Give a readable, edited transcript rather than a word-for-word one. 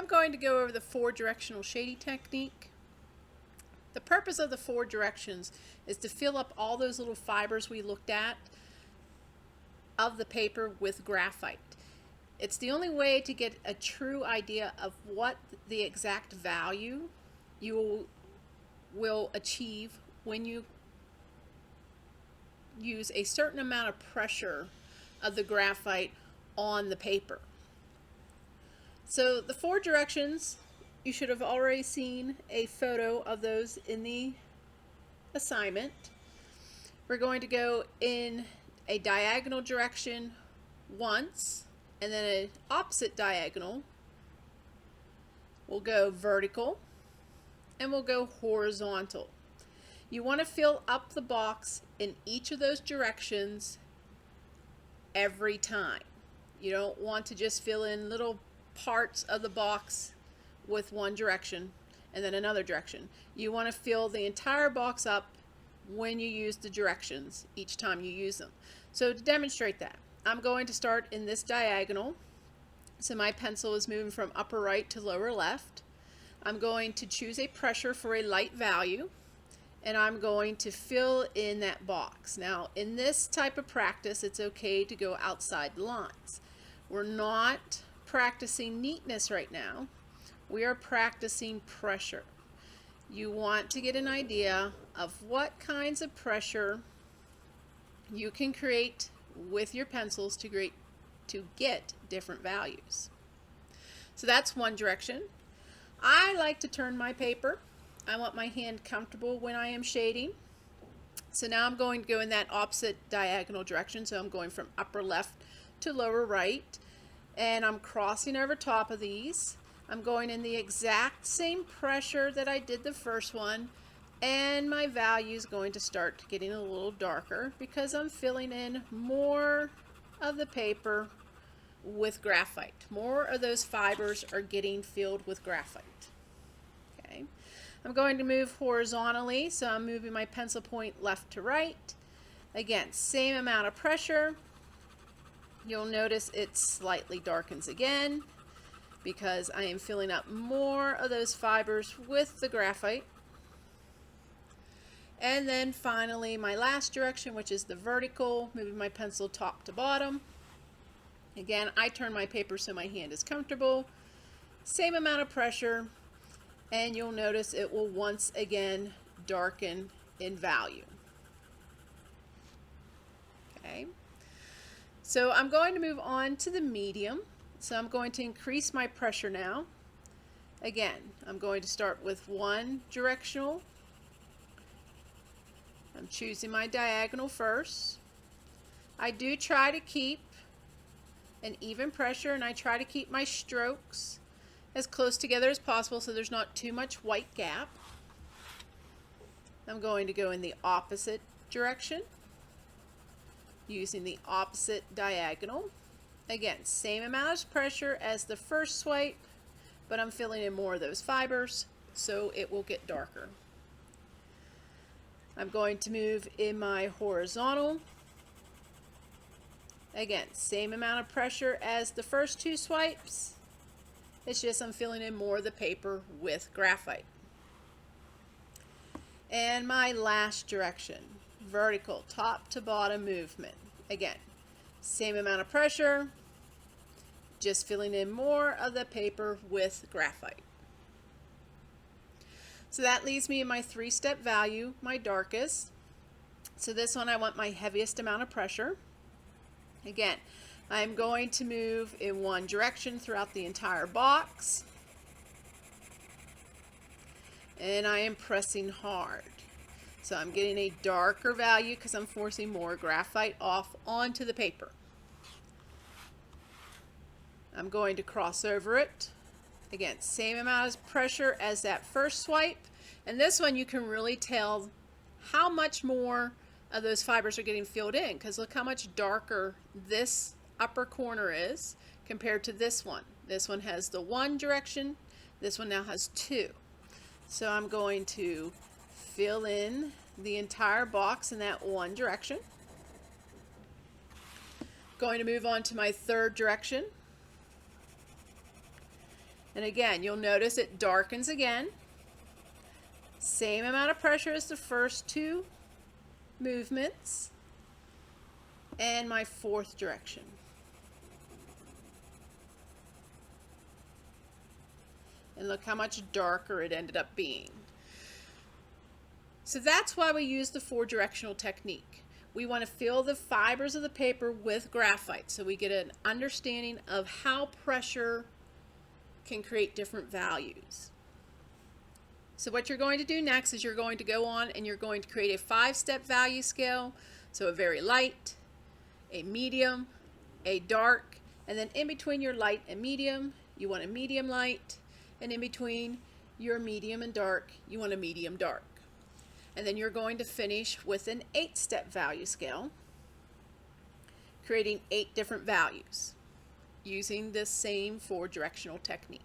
I'm going to go over the 4-directional shading technique. The purpose of the 4 directions is to fill up all those little fibers we looked at of the paper with graphite. It's the only way to get a true idea of what the exact value you will achieve when you use a certain amount of pressure of the graphite on the paper. So the 4 directions, you should have already seen a photo of those in the assignment. We're going to go in a diagonal direction once, and then an opposite diagonal. We'll go vertical, and we'll go horizontal. You want to fill up the box in each of those directions every time. You don't want to just fill in little parts of the box with one direction and then another direction. You want to fill the entire box up when you use the directions each time you use them. So to demonstrate that, I'm going to start in this diagonal. So my pencil is moving from upper right to lower left. I'm going to choose a pressure for a light value, and I'm going to fill in that box. Now in this type of practice, it's okay to go outside the lines. We're not practicing neatness right now. We are practicing pressure. You want to get an idea of what kinds of pressure you can create with your pencils to get different values. So that's one direction. I like to turn my paper. I want my hand comfortable when I am shading. So now I'm going to go in that opposite diagonal direction. So I'm going from upper left to lower right, and I'm crossing over top of these. I'm going in the exact same pressure that I did the first one, and my value is going to start getting a little darker because I'm filling in more of the paper with graphite. More of those fibers are getting filled with graphite. Okay. I'm going to move horizontally, so I'm moving my pencil point left to right. Again, same amount of pressure. You'll notice it slightly darkens again because I am filling up more of those fibers with the graphite. And then finally my last direction, which is the vertical, moving my pencil top to bottom. Again, I turn my paper so my hand is comfortable. Same amount of pressure, and you'll notice it will once again darken in value. Okay. So I'm going to move on to the medium. So I'm going to increase my pressure now. Again, I'm going to start with one directional. I'm choosing my diagonal first. I do try to keep an even pressure, and I try to keep my strokes as close together as possible so there's not too much white gap. I'm going to go in the opposite direction using the opposite diagonal. Again, same amount of pressure as the first swipe, but I'm filling in more of those fibers so it will get darker. I'm going to move in my horizontal. Again, same amount of pressure as the first 2 swipes. It's just I'm filling in more of the paper with graphite. And my last direction, vertical, top to bottom movement. Again, same amount of pressure, just filling in more of the paper with graphite. So that leaves me in my 3-step value, my darkest. So this one I want my heaviest amount of pressure. Again, I'm going to move in one direction throughout the entire box, and I am pressing hard. So I'm getting a darker value because I'm forcing more graphite off onto the paper. I'm going to cross over it. Again, same amount of pressure as that first swipe, and this one you can really tell how much more of those fibers are getting filled in, because look how much darker this upper corner is compared to this one. This one has the one direction, this one now has 2. So I'm going to fill in the entire box in that one direction. Going to move on to my 3rd direction. And again, you'll notice it darkens again. Same amount of pressure as the first two movements. And my fourth direction. And look how much darker it ended up being. So that's why we use the 4-directional technique. We want to fill the fibers of the paper with graphite so we get an understanding of how pressure can create different values. So what you're going to do next is you're going to go on and you're going to create a 5-step value scale. So a very light, a medium, a dark, and then in between your light and medium, you want a medium light, and in between your medium and dark, you want a medium dark. And then you're going to finish with an 8-step value scale, creating 8 different values using this same 4-directional technique.